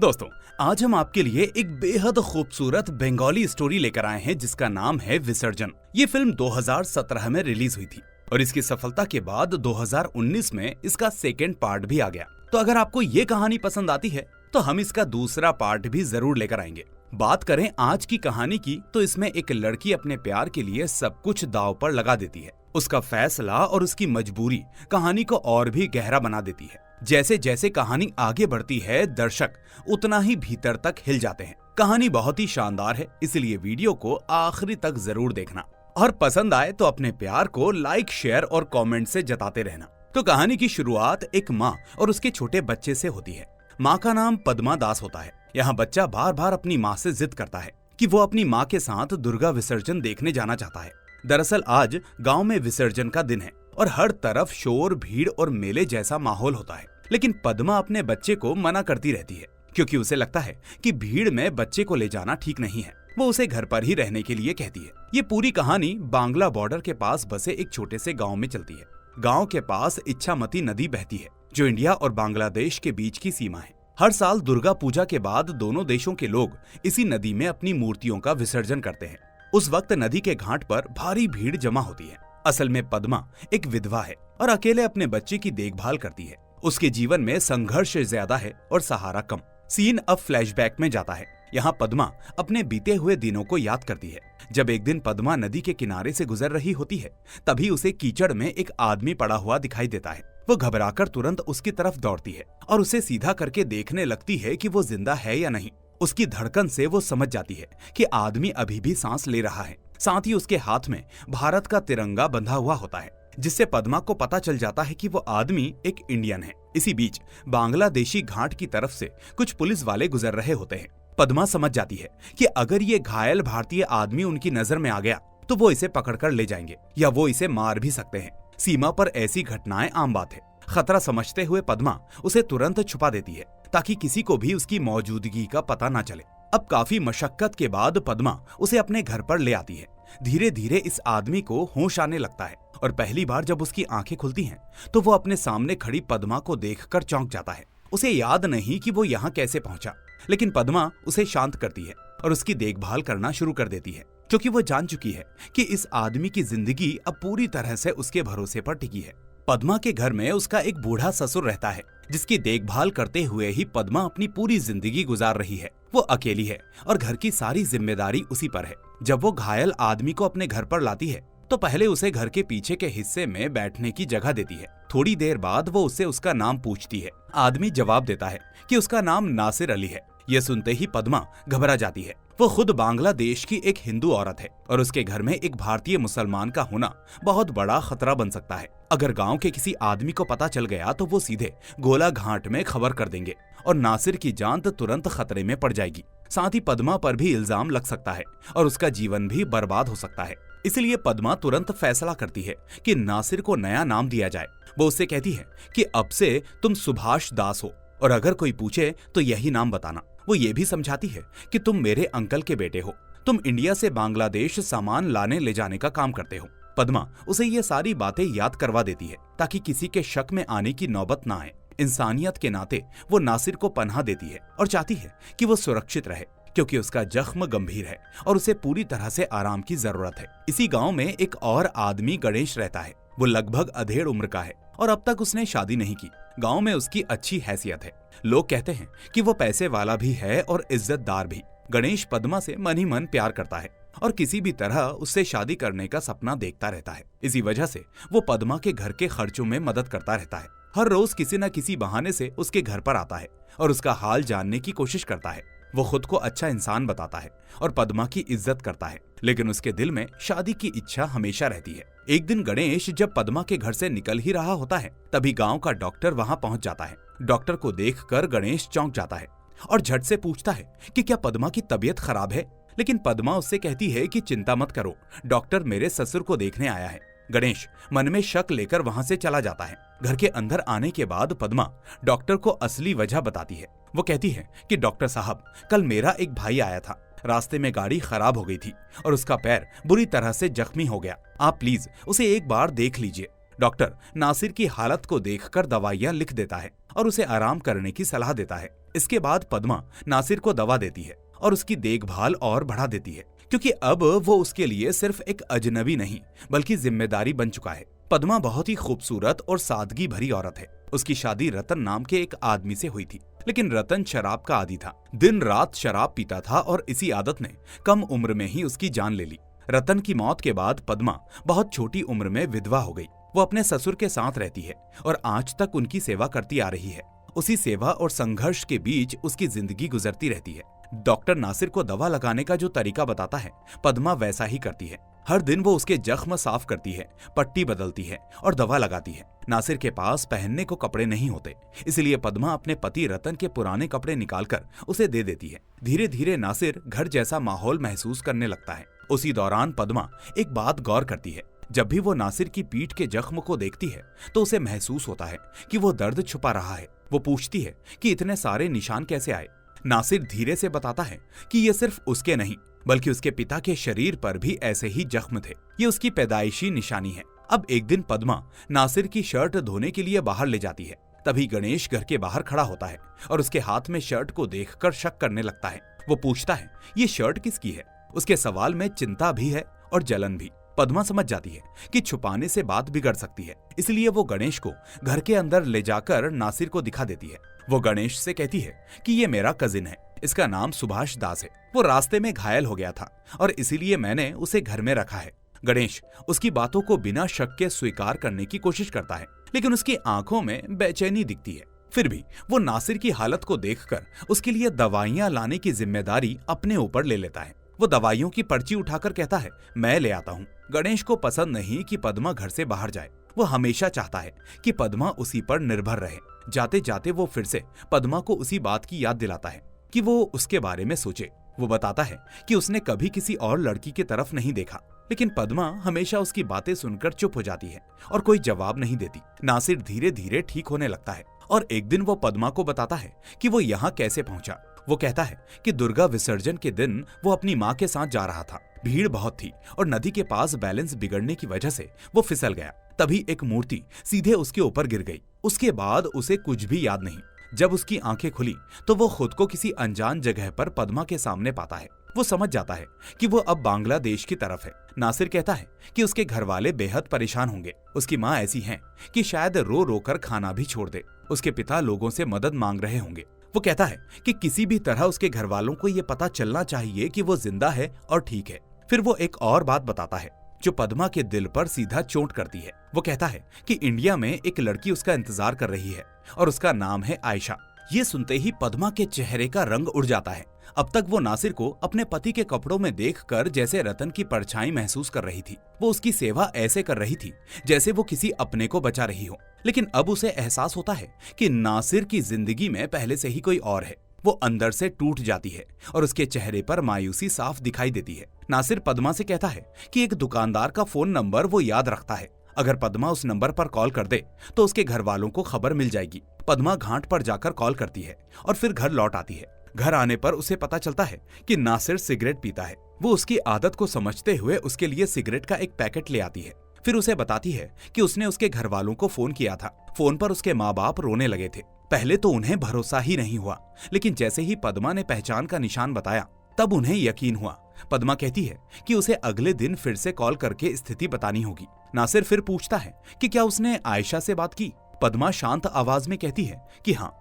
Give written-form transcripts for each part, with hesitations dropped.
दोस्तों, आज हम आपके लिए एक बेहद खूबसूरत बंगाली स्टोरी लेकर आए हैं जिसका नाम है विसर्जन। ये फिल्म 2017 में रिलीज हुई थी और इसकी सफलता के बाद 2019 में इसका सेकेंड पार्ट भी आ गया। तो अगर आपको ये कहानी पसंद आती है तो हम इसका दूसरा पार्ट भी जरूर लेकर आएंगे। बात करें आज की कहानी की तो इसमें एक लड़की अपने प्यार के लिए सब कुछ दांव पर लगा देती है। उसका फैसला और उसकी मजबूरी कहानी को और भी गहरा बना देती है। जैसे जैसे कहानी आगे बढ़ती है दर्शक उतना ही भीतर तक हिल जाते हैं। कहानी बहुत ही शानदार है, इसलिए वीडियो को आखिरी तक जरूर देखना और पसंद आए तो अपने प्यार को लाइक, शेयर और कमेंट से जताते रहना। तो कहानी की शुरुआत एक माँ और उसके छोटे बच्चे से होती है। माँ का नाम पद्मा दास होता है। यहाँ बच्चा बार बार अपनी माँ से जिद करता है कि वो अपनी माँ के साथ दुर्गा विसर्जन देखने जाना चाहता है। दरअसल आज गांव में विसर्जन का दिन है और हर तरफ शोर, भीड़ और मेले जैसा माहौल होता है। लेकिन पद्मा अपने बच्चे को मना करती रहती है क्योंकि उसे लगता है कि भीड़ में बच्चे को ले जाना ठीक नहीं है। वो उसे घर पर ही रहने के लिए कहती है। ये पूरी कहानी बांग्ला बॉर्डर के पास बसे एक छोटे से गांव में चलती है। गांव के पास इच्छामती नदी बहती है जो इंडिया और बांग्लादेश के बीच की सीमा है। हर साल दुर्गा पूजा के बाद दोनों देशों के लोग इसी नदी में अपनी मूर्तियों का विसर्जन करते हैं। उस वक्त नदी के घाट पर भारी भीड़ जमा होती है। असल में पद्मा एक विधवा है और अकेले अपने बच्चे की देखभाल करती है। उसके जीवन में संघर्ष ज्यादा है और सहारा कम। सीन अब फ्लैशबैक में जाता है। यहाँ पद्मा अपने बीते हुए दिनों को याद करती है। जब एक दिन पद्मा नदी के किनारे से गुजर रही होती है तभी उसे कीचड़ में एक आदमी पड़ा हुआ दिखाई देता है। वो घबराकर तुरंत उसकी तरफ दौड़ती है और उसे सीधा करके देखने लगती है कि वो जिंदा है या नहीं। उसकी धड़कन से वो समझ जाती है कि आदमी अभी भी सांस ले रहा है। साथ ही उसके हाथ में भारत का तिरंगा बंधा हुआ होता है, जिससे पद्मा को पता चल जाता है कि वो आदमी एक इंडियन है। इसी बीच बांग्लादेशी घाट की तरफ से कुछ पुलिस वाले गुजर रहे होते हैं। पद्मा समझ जाती है कि अगर ये घायल भारतीय आदमी उनकी नजर में आ गया तो वो इसे पकड़कर ले जाएंगे या वो इसे मार भी सकते हैं। सीमा पर ऐसी घटनाएं आम बात है। खतरा समझते हुए पद्मा उसे तुरंत छुपा देती है ताकि किसी को भी उसकी मौजूदगी का पता न चले। अब काफी मशक्कत के बाद पद्मा उसे अपने घर पर ले आती है। धीरे धीरे इस आदमी को होश आने लगता है और पहली बार जब उसकी आंखें खुलती हैं तो वो अपने सामने खड़ी पद्मा को देखकर चौंक जाता है। उसे याद नहीं कि वो यहाँ कैसे पहुंचा, लेकिन पद्मा उसे शांत करती है और उसकी देखभाल करना शुरू कर देती है क्योंकि वो जान चुकी है कि इस आदमी की जिंदगी अब पूरी तरह से उसके भरोसे पर टिकी है। पद्मा के घर में उसका एक बूढ़ा ससुर रहता है जिसकी देखभाल करते हुए ही पद्मा अपनी पूरी जिंदगी गुजार रही है। वो अकेली है और घर की सारी जिम्मेदारी उसी पर है। जब वो घायल आदमी को अपने घर पर लाती है तो पहले उसे घर के पीछे के हिस्से में बैठने की जगह देती है। थोड़ी देर बाद वो उससे उसका नाम पूछती है। आदमी जवाब देता है कि उसका नाम नासिर अली है। ये सुनते ही पद्मा घबरा जाती है। वो खुद बांग्लादेश की एक हिंदू औरत है और उसके घर में एक भारतीय मुसलमान का होना बहुत बड़ा खतरा बन सकता है। अगर गांव के किसी आदमी को पता चल गया तो वो सीधे गोला घाट में खबर कर देंगे और नासिर की जान तो तुरंत खतरे में पड़ जाएगी। साथ ही पद्मा पर भी इल्जाम लग सकता है और उसका जीवन भी बर्बाद हो सकता है। इसलिए पद्मा तुरंत फैसला करती है कि नासिर को नया नाम दिया जाए। वो उससे कहती है कि अब से तुम सुभाष दास हो और अगर कोई पूछे तो यही नाम बताना। वो ये भी समझाती है कि तुम मेरे अंकल के बेटे हो। तुम इंडिया से बांग्लादेश सामान लाने ले जाने का काम करते हो। पद्मा उसे ये सारी बातें याद करवा देती है ताकि किसी के शक में आने की नौबत ना आए। इंसानियत के नाते वो नासिर को पनाह देती है और चाहती है कि वो सुरक्षित रहे क्योंकि उसका जख्म गंभीर है और उसे पूरी तरह से आराम की जरूरत है। इसी गांव में एक और आदमी गणेश रहता है। वो लगभग अधेड़ उम्र का है और अब तक उसने शादी नहीं की। गांव में उसकी अच्छी हैसियत है। लोग कहते हैं कि वो पैसे वाला भी है और इज्जतदार भी। गणेश पद्मा से मन ही मन प्यार करता है और किसी भी तरह उससे शादी करने का सपना देखता रहता है। इसी वजह से वो पद्मा के घर के खर्चों में मदद करता रहता है। हर रोज किसी न किसी बहाने से उसके घर पर आता है और उसका हाल जानने की कोशिश करता है। वो खुद को अच्छा इंसान बताता है और पद्मा की इज्जत करता है, लेकिन उसके दिल में शादी की इच्छा हमेशा रहती है। एक दिन गणेश जब पद्मा के घर से निकल ही रहा होता है तभी गांव का डॉक्टर वहां पहुंच जाता है। डॉक्टर को देखकर गणेश चौंक जाता है और झट से पूछता है कि क्या पद्मा की तबीयत खराब है, लेकिन पद्मा उससे कहती है कि चिंता मत करो, डॉक्टर मेरे ससुर को देखने आया है। गणेश मन में शक लेकर वहां से चला जाता है। घर के अंदर आने के बाद पद्मा डॉक्टर को असली वजह बताती है। वो कहती है कि डॉक्टर साहब, कल मेरा एक भाई आया था। रास्ते में गाड़ी खराब हो गई थी और उसका पैर बुरी तरह से जख्मी हो गया। आप प्लीज उसे एक बार देख लीजिए। डॉक्टर नासिर की हालत को देखकर दवाइयां लिख देता है और उसे आराम करने की सलाह देता है। इसके बाद पद्मा नासिर को दवा देती है और उसकी देखभाल और बढ़ा देती है, क्योंकि अब वो उसके लिए सिर्फ एक अजनबी नहीं बल्कि जिम्मेदारी बन चुका है। पद्मा बहुत ही खूबसूरत और सादगी भरी औरत है। उसकी शादी रतन नाम के एक आदमी से हुई थी, लेकिन रतन शराब का आदी था। दिन रात शराब पीता था और इसी आदत ने कम उम्र में ही उसकी जान ले ली। रतन की मौत के बाद पद्मा बहुत छोटी उम्र में विधवा हो गई। वो अपने ससुर के साथ रहती है और आज तक उनकी सेवा करती आ रही है। उसी सेवा और संघर्ष के बीच उसकी जिंदगी गुजरती रहती है। डॉक्टर नासिर को दवा लगाने का जो तरीका बताता है, पद्मा वैसा ही करती है। हर दिन वो उसके जख्म साफ करती है, पट्टी बदलती है और दवा लगाती है। नासिर के पास पहनने को कपड़े नहीं होते, इसलिए पद्मा अपने पति रतन के पुराने कपड़े निकालकर उसे दे देती है। धीरे धीरे नासिर घर जैसा माहौल महसूस करने लगता है। उसी दौरान पद्मा एक बात गौर करती है। जब भी वो नासिर की पीठ के जख्म को देखती है तो उसे महसूस होता है कि वो दर्द छुपा रहा है। वो पूछती है कि इतने सारे निशान कैसे आए। नासिर धीरे से बताता है कि ये सिर्फ उसके नहीं बल्कि उसके पिता के शरीर पर भी ऐसे ही जख्म थे। ये उसकी पैदाइशी निशानी है। अब एक दिन पद्मा नासिर की शर्ट धोने के लिए बाहर ले जाती है। तभी गणेश घर के बाहर खड़ा होता है और उसके हाथ में शर्ट को देखकर शक करने लगता है। वो पूछता है, ये शर्ट किसकी है? उसके सवाल में चिंता भी है और जलन भी। पद्मा समझ जाती है कि छुपाने से बात बिगड़ सकती है, इसलिए वो गणेश को घर के अंदर ले जाकर नासिर को दिखा देती है। वो गणेश से कहती है कि ये मेरा कजिन है, इसका नाम सुभाष दास है। वो रास्ते में घायल हो गया था और इसीलिए मैंने उसे घर में रखा है। गणेश उसकी बातों को बिना शक के स्वीकार करने की कोशिश करता है, लेकिन उसकी आंखों में बेचैनी दिखती है। फिर भी वो नासिर की हालत को देखकर उसके लिए दवाइयां लाने की जिम्मेदारी अपने ऊपर ले लेता है। वो दवाइयों की पर्ची उठाकर कहता है, मैं ले आता हूँ। गणेश को पसंद नहीं कि पद्मा घर से बाहर जाए। वो हमेशा चाहता है कि पद्मा उसी पर निर्भर रहे। जाते जाते वो फिर से पद्मा को उसी बात की याद दिलाता है कि वो उसके बारे में सोचे। वो बताता है कि उसने कभी किसी और लड़की की तरफ नहीं देखा, लेकिन पद्मा हमेशा उसकी बातें सुनकर चुप हो जाती है और कोई जवाब नहीं देती। नासिर धीरे धीरे ठीक होने लगता है और एक दिन वो पद्मा को बताता है कि वो यहाँ कैसे पहुंचा। वो कहता है कि दुर्गा विसर्जन के दिन वो अपनी माँ के साथ जा रहा था। भीड़ बहुत थी और नदी के पास बैलेंस बिगड़ने की वजह से वो फिसल गया। तभी एक मूर्ति सीधे उसके ऊपर गिर गई। उसके बाद उसे कुछ भी याद नहीं। जब उसकी आंखें खुली तो वो खुद को किसी अनजान जगह पर पद्मा के सामने पाता है। वो समझ जाता है कि वो अब बांग्लादेश की तरफ है। नासिर कहता है कि उसके घर वाले बेहद परेशान होंगे। उसकी माँ ऐसी है कि शायद रो रो कर खाना भी छोड़ दे। उसके पिता लोगों से मदद मांग रहे होंगे। वो कहता है कि किसी भी तरह उसके घर वालों को ये पता चलना चाहिए कि वो जिंदा है और ठीक है। फिर वो एक और बात बताता है जो पद्मा के दिल पर सीधा चोट करती है। वो कहता है कि इंडिया में एक लड़की उसका इंतजार कर रही है और उसका नाम है आयशा। ये सुनते ही पद्मा के चेहरे का रंग उड़ जाता है। अब तक वो नासिर को अपने पति के कपड़ों में देखकर जैसे रतन की परछाई महसूस कर रही थी। वो उसकी सेवा ऐसे कर रही थी जैसे वो किसी अपने को बचा रही हो। लेकिन अब उसे एहसास होता है कि नासिर की जिंदगी में पहले से ही कोई और है। वो अंदर से टूट जाती है और उसके चेहरे पर मायूसी साफ दिखाई देती है। नासिर पद्मा से कहता है कि एक दुकानदार का फोन नंबर वो याद रखता है। अगर पद्मा उस नंबर पर कॉल कर दे तो उसके घर वालों को खबर मिल जाएगी। पद्मा घाट पर जाकर कॉल करती है और फिर घर लौट आती है। घर आने पर उसे पता चलता है कि नासिर सिगरेट पीता है। वो उसकी आदत को समझते हुए उसके लिए सिगरेट का एक पैकेट ले आती है। फिर उसे बताती है कि उसने उसके घर वालों को फोन किया था। फोन पर उसके माँ बाप रोने लगे थे। पहले तो उन्हें भरोसा ही नहीं हुआ, लेकिन जैसे ही पद्मा ने पहचान का निशान बताया तब उन्हें यकीन हुआ। पद्मा कहती है कि उसे अगले दिन फिर से कॉल करके स्थिति बतानी होगी। नासिर फिर पूछता है कि क्या उसने आयशा से बात की। पद्मा शांत आवाज में कहती है कि हाँ,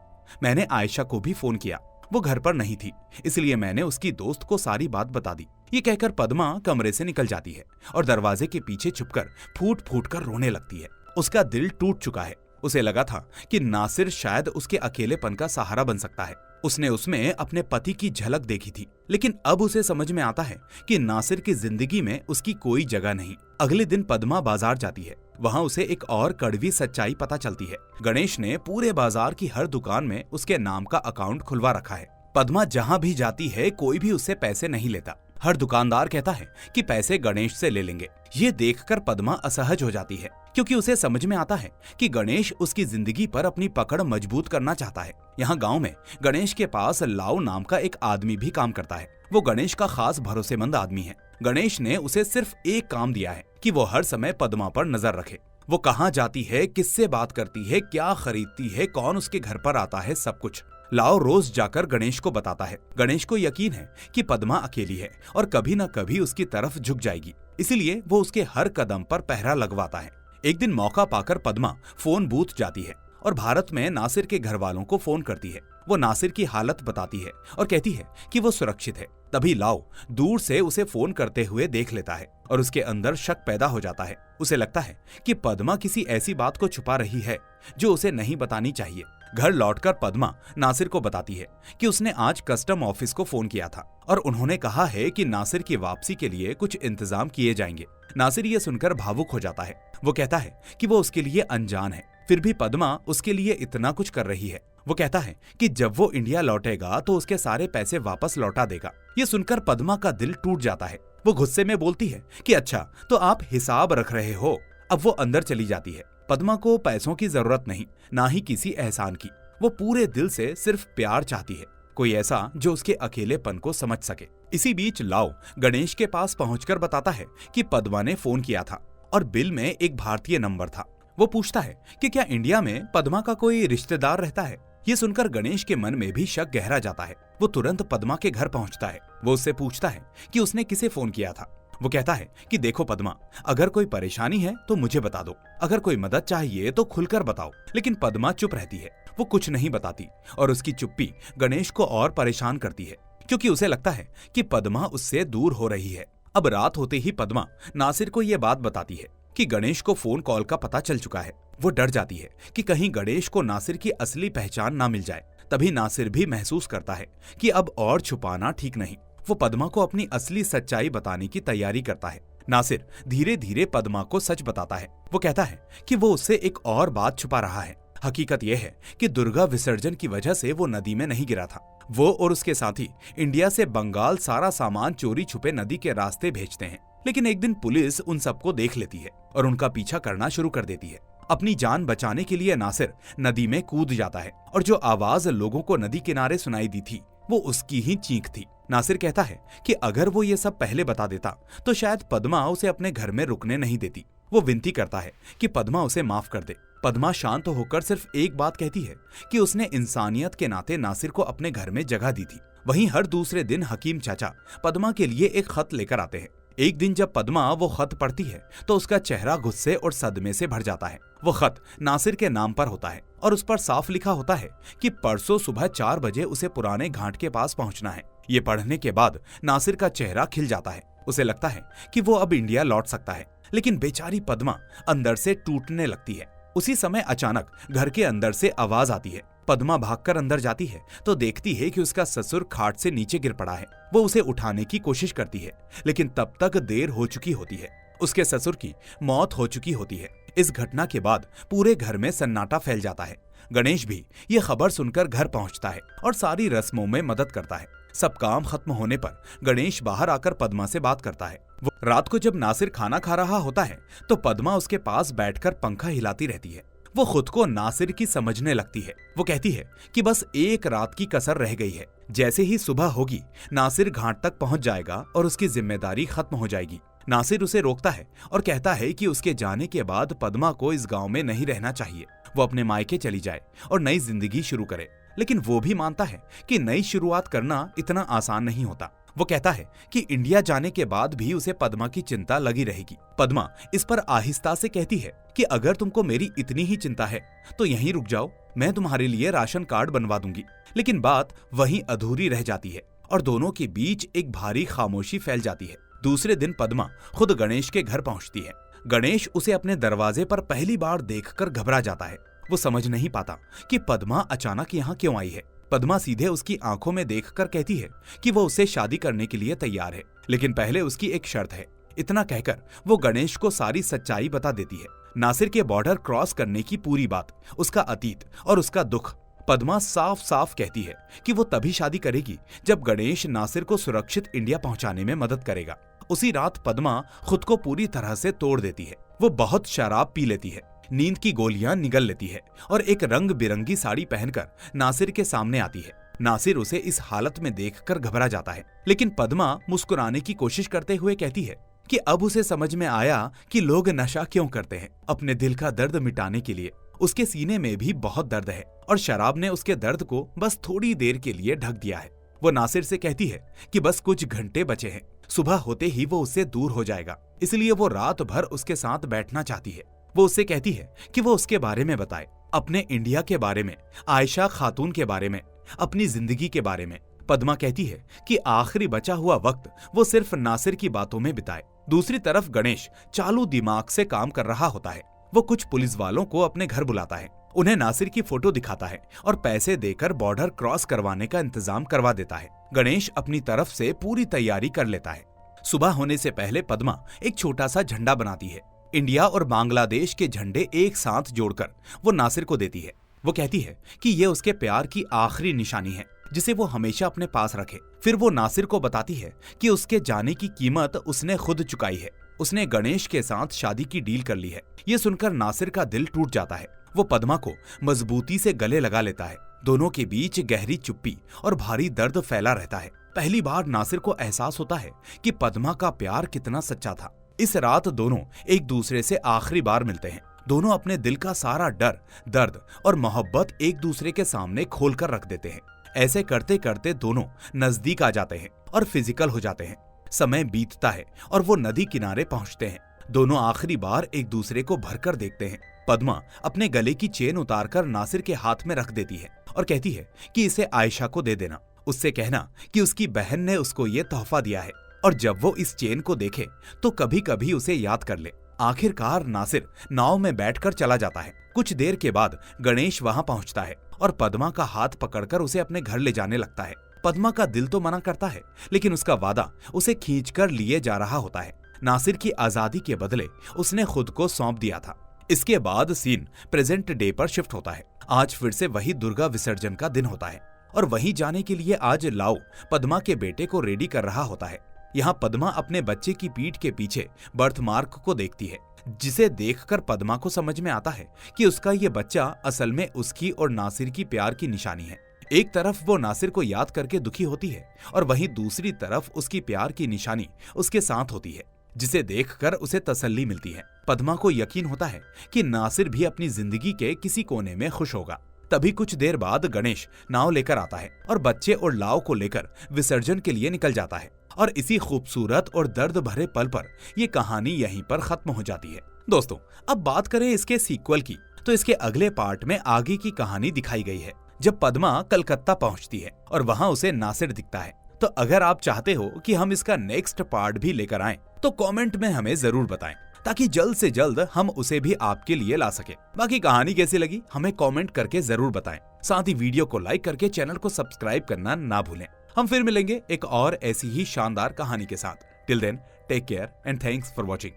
मैंने आयशा को भी फोन किया। वो घर पर नहीं थी, इसलिए मैंने उसकी दोस्त को सारी बात बता दी। ये कहकर पद्मा कमरे से निकल जाती है और दरवाजे के पीछे छुपकर फूट फूट कर रोने लगती है। उसका दिल टूट चुका है। उसे लगा था कि नासिर शायद उसके अकेलेपन का सहारा बन सकता है। उसने उसमें अपने पति की झलक देखी थी, लेकिन अब उसे समझ में आता है कि नासिर की जिंदगी में उसकी कोई जगह नहीं। अगले दिन पद्मा बाजार जाती है। वहाँ उसे एक और कड़वी सच्चाई पता चलती है। गणेश ने पूरे बाजार की हर दुकान में उसके नाम का अकाउंट खुलवा रखा है। पद्मा जहाँ भी जाती है कोई भी उससे पैसे नहीं लेता। हर दुकानदार कहता है कि पैसे गणेश से ले लेंगे। ये देखकर पद्मा असहज हो जाती है, क्योंकि उसे समझ में आता है कि गणेश उसकी जिंदगी पर अपनी पकड़ मजबूत करना चाहता है। यहाँ गांव में गणेश के पास लाओ नाम का एक आदमी भी काम करता है। वो गणेश का खास भरोसेमंद आदमी है। गणेश ने उसे सिर्फ एक काम दिया है कि वो हर समय पद्मा पर नजर रखे। वो कहाँ जाती है, किससे बात करती है, क्या खरीदती है, कौन उसके घर पर आता है, सब कुछ लाओ रोज जाकर गणेश को बताता है। गणेश को यकीन है कि पद्मा अकेली है और कभी न कभी उसकी तरफ झुक जाएगी, इसीलिए वो उसके हर कदम पर पहरा लगवाता है। एक दिन मौका पाकर पद्मा फोन बूथ जाती है और भारत में नासिर के घर वालों को फोन करती है। वो नासिर की हालत बताती है और कहती है कि वो सुरक्षित है। तभी लाओ दूर से उसे फोन करते हुए देख लेता है और उसके अंदर शक पैदा हो जाता है। उसे लगता है कि पद्मा किसी ऐसी बात को छुपा रही है जो उसे नहीं बतानी चाहिए। घर लौटकर पद्मा नासिर को बताती है कि उसने आज कस्टम ऑफिस को फोन किया था और उन्होंने कहा है कि नासिर की वापसी के लिए कुछ इंतजाम किए जाएंगे। नासिर ये सुनकर भावुक हो जाता है। वो कहता है कि वो उसके लिए अनजान है, फिर भी पद्मा उसके लिए इतना कुछ कर रही है। वो कहता है कि जब वो इंडिया लौटेगा तो उसके सारे पैसे वापस लौटा देगा। ये सुनकर पद्मा का दिल टूट जाता है। वो गुस्से में बोलती है कि अच्छा तो आप हिसाब रख रहे हो। अब वो अंदर चली जाती है। पद्मा को पैसों की जरूरत नहीं, ना ही किसी एहसान की। वो पूरे दिल से सिर्फ प्यार चाहती है, कोई ऐसा जो उसके अकेलेपन को समझ सके। इसी बीच लाओ गणेश के पास पहुंचकर बताता है कि पद्मा ने फोन किया था और बिल में एक भारतीय नंबर था। वो पूछता है कि क्या इंडिया में पद्मा का कोई रिश्तेदार रहता है। ये सुनकर गणेश के मन में भी शक गहरा जाता है। वो तुरंत पद्मा के घर पहुंचता है। वो उससे पूछता है कि उसने किसे फोन किया था। वो कहता है कि देखो पद्मा, अगर कोई परेशानी है तो मुझे बता दो, अगर कोई मदद चाहिए तो खुलकर बताओ। लेकिन पद्मा चुप रहती है, वो कुछ नहीं बताती और उसकी चुप्पी गणेश को और परेशान करती है, क्योंकि उसे लगता है कि पद्मा उससे दूर हो रही है। अब रात होते ही पद्मा नासिर को ये बात बताती है कि गणेश को फोन कॉल का पता चल चुका है। वो डर जाती है कि कहीं गणेश को नासिर की असली पहचान ना मिल जाए। तभी नासिर भी महसूस करता है कि अब और छुपाना ठीक नहीं। वो पद्मा को अपनी असली सच्चाई बताने की तैयारी करता है। नासिर धीरे धीरे पद्मा को सच बताता है। वो कहता है कि वो उससे एक और बात छुपा रहा है। हकीकत यह है कि दुर्गा विसर्जन की वजह से वो नदी में नहीं गिरा था। वो और उसके साथी इंडिया से बंगाल सारा सामान चोरी छुपे नदी के रास्ते भेजते हैं। लेकिन एक दिन पुलिस उन सबको देख लेती है और उनका पीछा करना शुरू कर देती है। अपनी जान बचाने के लिए नासिर नदी में कूद जाता है और जो आवाज लोगों को नदी किनारे सुनाई दी थी वो उसकी ही चीख थी। नासिर कहता है कि अगर वो ये सब पहले बता देता तो शायद पद्मा उसे अपने घर में रुकने नहीं देती। वो विनती करता है कि पद्मा उसे माफ कर दे। पद्मा शांत होकर सिर्फ एक बात कहती है कि उसने इंसानियत के नाते नासिर को अपने घर में जगह दी थी। वहीं हर दूसरे दिन हकीम चाचा पद्मा के लिए एक खत लेकर आते हैं। एक दिन जब पद्मा वो खत पढ़ती है तो उसका चेहरा गुस्से और सदमे से भर जाता है। वो खत नासिर के नाम पर होता है और उस पर साफ लिखा होता है कि परसों सुबह 4 बजे उसे पुराने घाट के पास पहुंचना है। ये पढ़ने के बाद नासिर का चेहरा खिल जाता है। उसे लगता है कि वो अब इंडिया लौट सकता है, लेकिन बेचारी पद्मा अंदर से टूटने लगती है। उसी समय अचानक घर के अंदर से आवाज आती है। पद्मा भागकर अंदर जाती है तो देखती है कि उसका ससुर खाट से नीचे गिर पड़ा है। वो उसे उठाने की कोशिश करती है, लेकिन तब तक देर हो चुकी होती है। उसके ससुर की मौत हो चुकी होती है। इस घटना के बाद पूरे घर में सन्नाटा फैल जाता है। गणेश भी ये खबर सुनकर घर पहुंचता है और सारी रस्मों में मदद करता है। सब काम खत्म होने पर गणेश बाहर आकर पद्मा से बात करता है। वो रात को जब नासिर खाना खा रहा होता है तो पद्मा उसके पास बैठकर पंखा हिलाती रहती है। वो खुद को नासिर की समझने लगती है। वो कहती है कि बस एक रात की कसर रह गई है। जैसे ही सुबह होगी नासिर घाट तक पहुंच जाएगा और उसकी जिम्मेदारी खत्म हो जाएगी। नासिर उसे रोकता है और कहता है कि उसके जाने के बाद पद्मा को इस गांव में नहीं रहना चाहिए। वो अपने मायके चली जाए और नई जिंदगी शुरू करे। लेकिन वो भी मानता है कि नई शुरुआत करना इतना आसान नहीं होता। वो कहता है कि इंडिया जाने के बाद भी उसे पद्मा की चिंता लगी रहेगी। पद्मा इस पर आहिस्ता से कहती है कि अगर तुमको मेरी इतनी ही चिंता है तो यहीं रुक जाओ, मैं तुम्हारे लिए राशन कार्ड बनवा दूंगी। लेकिन बात वहीं अधूरी रह जाती है और दोनों के बीच एक भारी खामोशी फैल जाती है। दूसरे दिन पद्मा खुद गणेश के घर पहुंचती है। गणेश उसे अपने दरवाजे पर पहली बार देखकर घबरा जाता है। वो समझ नहीं पाता कि पद्मा अचानक यहाँ क्यों आई है। पद्मा सीधे उसकी आंखों में देखकर कहती है कि वो उससे शादी करने के लिए तैयार है, लेकिन पहले उसकी एक शर्त है। इतना कहकर वो गणेश को सारी सच्चाई बता देती है। नासिर के बॉर्डर क्रॉस करने की पूरी बात, उसका अतीत और उसका दुख। पद्मा साफ साफ कहती है कि वो तभी शादी करेगी जब गणेश नासिर को सुरक्षित इंडिया पहुंचाने में मदद करेगा। उसी रात पद्मा खुद को पूरी तरह से तोड़ देती है। वो बहुत शराब पी लेती है, नींद की गोलियां निगल लेती है और एक रंग बिरंगी साड़ी पहनकर नासिर के सामने आती है। नासिर उसे इस हालत में देखकर घबरा जाता है, लेकिन पद्मा मुस्कुराने की कोशिश करते हुए कहती है कि अब उसे समझ में आया कि लोग नशा क्यों करते हैं, अपने दिल का दर्द मिटाने के लिए। उसके सीने में भी बहुत दर्द है और शराब ने उसके दर्द को बस थोड़ी देर के लिए ढक दिया है। वो नासिर से कहती है कि बस कुछ घंटे बचे हैं, सुबह होते ही वो उससे दूर हो जाएगा, इसलिए वो रात भर उसके साथ बैठना चाहती है। वो उससे कहती है कि वो उसके बारे में बताए, अपने इंडिया के बारे में, आयशा खातून के बारे में, अपनी जिंदगी के बारे में। पद्मा कहती है कि आखिरी बचा हुआ वक्त वो सिर्फ नासिर की बातों में बिताए। दूसरी तरफ गणेश चालू दिमाग से काम कर रहा होता है। वो कुछ पुलिस वालों को अपने घर बुलाता है, उन्हें नासिर की फोटो दिखाता है और पैसे देकर बॉर्डर क्रॉस करवाने का इंतजाम करवा देता है। गणेश अपनी तरफ से पूरी तैयारी कर लेता है। सुबह होने से पहले पद्मा एक छोटा सा झंडा बनाती है। इंडिया और बांग्लादेश के झंडे एक साथ जोड़कर वो नासिर को देती है। वो कहती है कि ये उसके प्यार की आखिरी निशानी है, जिसे वो हमेशा अपने पास रखे। फिर वो नासिर को बताती है कि उसके जाने की कीमत उसने खुद चुकाई है। उसने गणेश के साथ शादी की डील कर ली है। ये सुनकर नासिर का दिल टूट जाता है। वो पद्मा को मजबूती से गले लगा लेता है। दोनों के बीच गहरी चुप्पी और भारी दर्द फैला रहता है। पहली बार नासिर को एहसास होता है कि पद्मा का प्यार कितना सच्चा था। इस रात दोनों एक दूसरे से आखिरी बार मिलते हैं। दोनों अपने दिल का सारा डर, दर्द और मोहब्बत एक दूसरे के सामने खोलकर रख देते हैं। ऐसे करते करते दोनों नजदीक आ जाते हैं और फिजिकल हो जाते हैं। समय बीतता है और वो नदी किनारे पहुंचते हैं। दोनों आखिरी बार एक दूसरे को भरकर देखते हैं। पद्मा अपने गले की चेन उतारकर नासिर के हाथ में रख देती है और कहती है कि इसे आयशा को दे देना। उससे कहना कि उसकी बहन ने उसको ये तोहफा दिया है और जब वो इस चेन को देखे तो कभी कभी उसे याद कर ले। आखिरकार नासिर नाव में बैठकर चला जाता है। कुछ देर के बाद गणेश वहां पहुंचता है और पद्मा का हाथ पकड़कर उसे अपने घर ले जाने लगता है। पद्मा का दिल तो मना करता है, लेकिन उसका वादा उसे खींचकर लिए जा रहा होता है। नासिर की आजादी के बदले उसने खुद को सौंप दिया था। इसके बाद सीन प्रेजेंट डे पर शिफ्ट होता है। आज फिर से वही दुर्गा विसर्जन का दिन होता है और वहीं जाने के लिए आज लाओ पद्मा के बेटे को रेडी कर रहा होता है। यहाँ पद्मा अपने बच्चे की पीठ के पीछे बर्थमार्क को देखती है, जिसे देखकर पद्मा को समझ में आता है कि उसका ये बच्चा असल में उसकी और नासिर की प्यार की निशानी है। एक तरफ वो नासिर को याद करके दुखी होती है और वहीं दूसरी तरफ उसकी प्यार की निशानी उसके साथ होती है, जिसे देखकर उसे तसल्ली मिलती है। पद्मा को यकीन होता है कि नासिर भी अपनी जिंदगी के किसी कोने में खुश होगा। तभी कुछ देर बाद गणेश नाव लेकर आता है और बच्चे और लाव को लेकर विसर्जन के लिए निकल जाता है। और इसी खूबसूरत और दर्द भरे पल पर ये कहानी यहीं पर खत्म हो जाती है। दोस्तों, अब बात करें इसके सीक्वल की, तो इसके अगले पार्ट में आगे की कहानी दिखाई गई है, जब पद्मा कलकत्ता पहुंचती है और वहां उसे नासिर दिखता है। तो अगर आप चाहते हो कि हम इसका नेक्स्ट पार्ट भी लेकर आएं, तो कमेंट में हमें जरूर बताएं, ताकि जल्द से जल्द हम उसे भी आपके लिए ला सके। बाकी कहानी कैसी लगी हमें कमेंट करके जरूर बताएं। साथ ही वीडियो को लाइक करके चैनल को सब्सक्राइब करना ना भूलें। हम फिर मिलेंगे एक और ऐसी ही शानदार कहानी के साथ। Till then, take care and thanks for watching.